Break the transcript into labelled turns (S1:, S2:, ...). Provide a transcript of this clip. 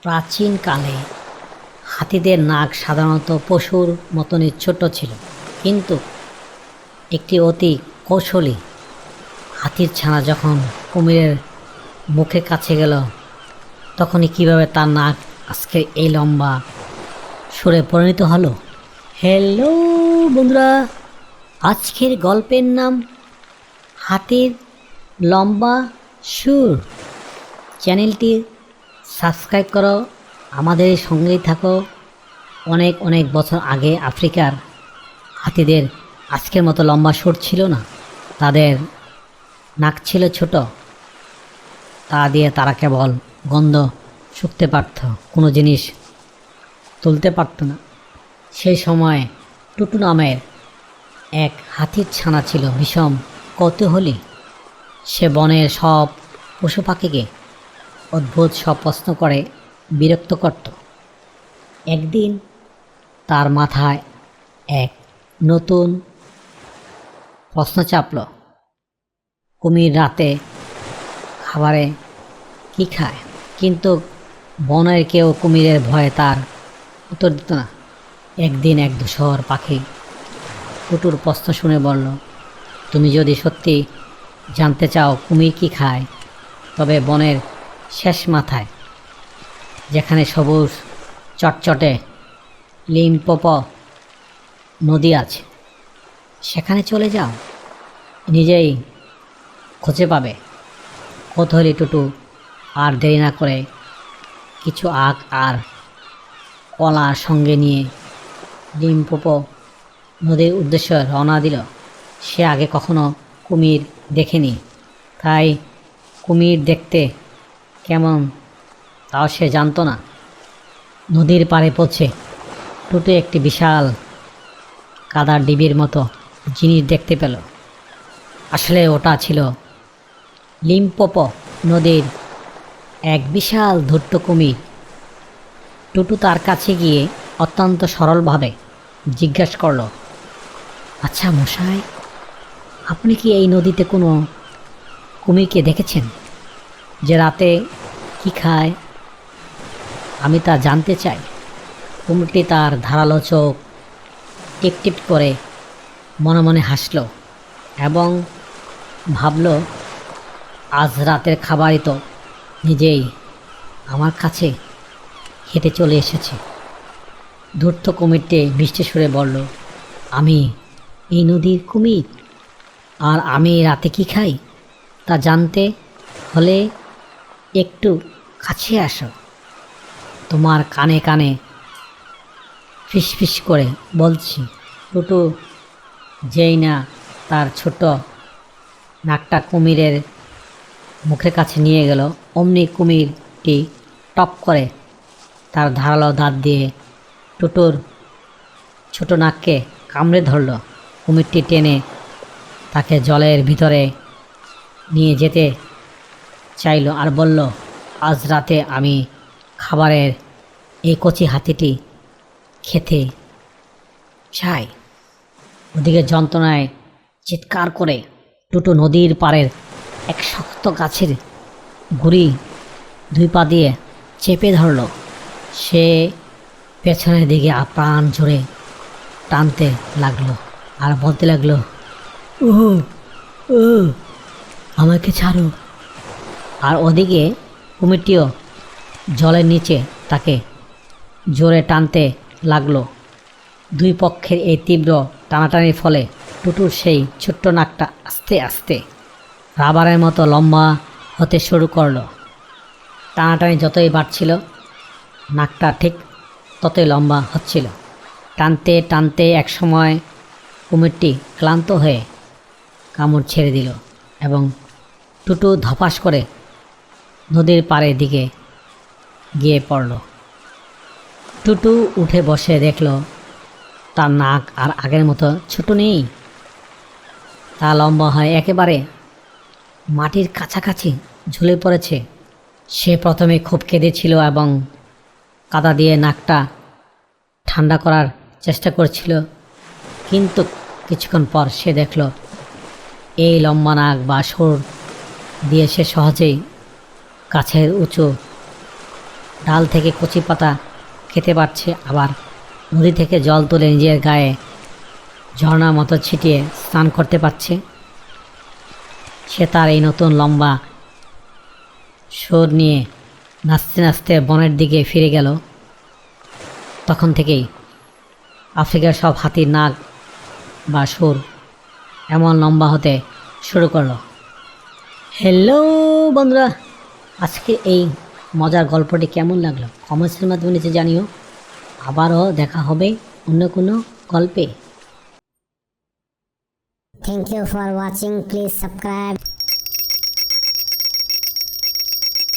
S1: প্রাচীনকালে হাতিদের নাক সাধারণত পশুর মতনই ছোট ছিল, কিন্তু একটি অতি কৌশলী হাতির ছানা যখন কুমিরের মুখে কাছে গেল, তখনই কিভাবে তার নাক আজকের এই লম্বা সুরে পরিণত হলো। হ্যালো বন্ধুরা, আজকের গল্পের নাম হাতির লম্বা সুর। চ্যানেলটি সাবস্ক্রাইব করো, আমাদের সঙ্গেই থাকো। অনেক অনেক বছর আগে আফ্রিকার হাতিদের আজকের মতো লম্বা সুর ছিল না। তাদের নাক ছিল ছোট, তা দিয়ে তারা কেবল গন্ধ শুঁকতে পারত, কোনো জিনিস তুলতে পারত না। সেই সময় টুটু নামের এক হাতির ছানা ছিল বিষম কৌতূহলী। সে বনের সব পশু পাখিকে অদ্ভুত সব প্রশ্ন করে বিরক্ত করত। একদিন তার মাথায় এক নতুন প্রশ্ন চাপল, কুমির রাতে খাবারে কি খায়? কিন্তু বনের কেউ কুমিরের ভয়ে তার উত্তর দিত না। একদিন এক ধূসর পাখি টুটুর প্রশ্ন শুনে বলল, তুমি যদি সত্যি জানতে চাও কুমির কি খায়, তবে বনের শেষ মাথায়, যেখানে সবুজ চটচটে লিম্পোপো নদী আছে, সেখানে চলে যাও, নিজেই খুঁজে পাবে। কৌতূহলী টুটু আর দেরি না করে কিছু আখ আর কলা সঙ্গে নিয়ে লিম্পোপো নদীর উদ্দেশ্যে রওনা দিল। সে আগে কখনো কুমির দেখেনি, তাই কুমির দেখতে কেমন তাও সে জানতো না। নদীর পাড়ে পৌঁছে টুটু একটি বিশাল কাদার ডিবির মতো জিনিস দেখতে পেল। আসলে ওটা ছিল লিম্পোপো নদীর এক বিশাল ধূর্ত কুমির। টুটু তার কাছে গিয়ে অত্যন্ত সরলভাবে জিজ্ঞাসা করল, আচ্ছা মশাই, আপনি কি এই নদীতে কোনো কুমিরকে দেখেছেন যে রাতে কি খায়? আমি তা জানতে চাই। কুমিরটি তার ধারালো চোখ টিপ টিপ করে মনে মনে হাসল এবং ভাবল, আজ রাতের খাবারই তো নিজেই আমার কাছে হেঁটে চলে এসেছে। ধূর্ত কুমিরটি মিষ্টি সুরে বলল, আমি এই নদীর কুমির, আর আমি রাতে কি খাই তা জানতে হলে একটু কাছে আসো। তোমার কানে কানে ফিসফিস করে বলছি। টুটু যেই না তার ছোট নাকটা কুমিরের মুখের কাছে নিয়ে গেল, অমনি কুমিরটি টপ করে তার ধারালো দাঁত দিয়ে টুটুর ছোট নাককে কামড়ে ধরল। কুমিরটি টেনে তাকে জলের ভিতরে নিয়ে যেতে চাইল আর বলল, আজ রাতে আমি খাবারের এই কচি হাতিটি খেতে চাই। ওদিকে যন্ত্রণায় চিৎকার করে টুটু নদীর পাড়ের এক শক্ত গাছের গুড়ি দুই পা দিয়ে চেপে ধরল। সে পেছনের দিকে প্রাণ জোরে টানতে লাগলো আর বলতে লাগলো, ও ও আমাকে ছাড়ো। আর ওদিকে কুমিরটিও জলের নিচে তাকে জোরে টানতে লাগলো। দুই পক্ষের এই তীব্র টানাটানির ফলে টুটুর সেই ছোট্ট নাকটা আস্তে আস্তে রাবারের মতো লম্বা হতে শুরু করলো। টানাটানি যতই বাড়ছিল, নাকটা ঠিক ততই লম্বা হচ্ছিল। টানতে টানতে একসময় কুমিরটি ক্লান্ত হয়ে কামড় ছেড়ে দিল এবং টুটু ধপাস করে নদীর পাড়ের দিকে গিয়ে পড়ল। টুটু উঠে বসে দেখল তার নাক আর আগের মতো ছোট নেই, তা লম্বা হয় একেবারে মাটির কাছাকাছি ঝুলে পড়েছে। সে প্রথমে খুব কেঁদেছিল এবং কাদা দিয়ে নাকটা ঠান্ডা করার চেষ্টা করছিল, কিন্তু কিছুক্ষণ পর সে দেখল এই লম্বা নাক বা সুর দিয়ে সে সহজেই গাছের উঁচু ডাল থেকে কচি পাতা খেতে পারছে, আবার নদী থেকে জল তুলে নিজের গায়ে ঝর্ণার মতো ছিটিয়ে স্নান করতে পারছে। সে তার এই নতুন লম্বা সুর নিয়ে নাচতে নাচতে বনের দিকে ফিরে গেল। তখন থেকেই আফ্রিকার সব হাতির নাক বা সুর এমন লম্বা হতে শুরু করলো। হ্যালো বন্ধুরা, আজকে এই মজার গল্পটি কেমন লাগলো কমেন্টসের মাধ্যমে নিচে জানিও। আবারও দেখা হবে অন্য কোনো গল্পে।
S2: Thank you for watching. Please subscribe.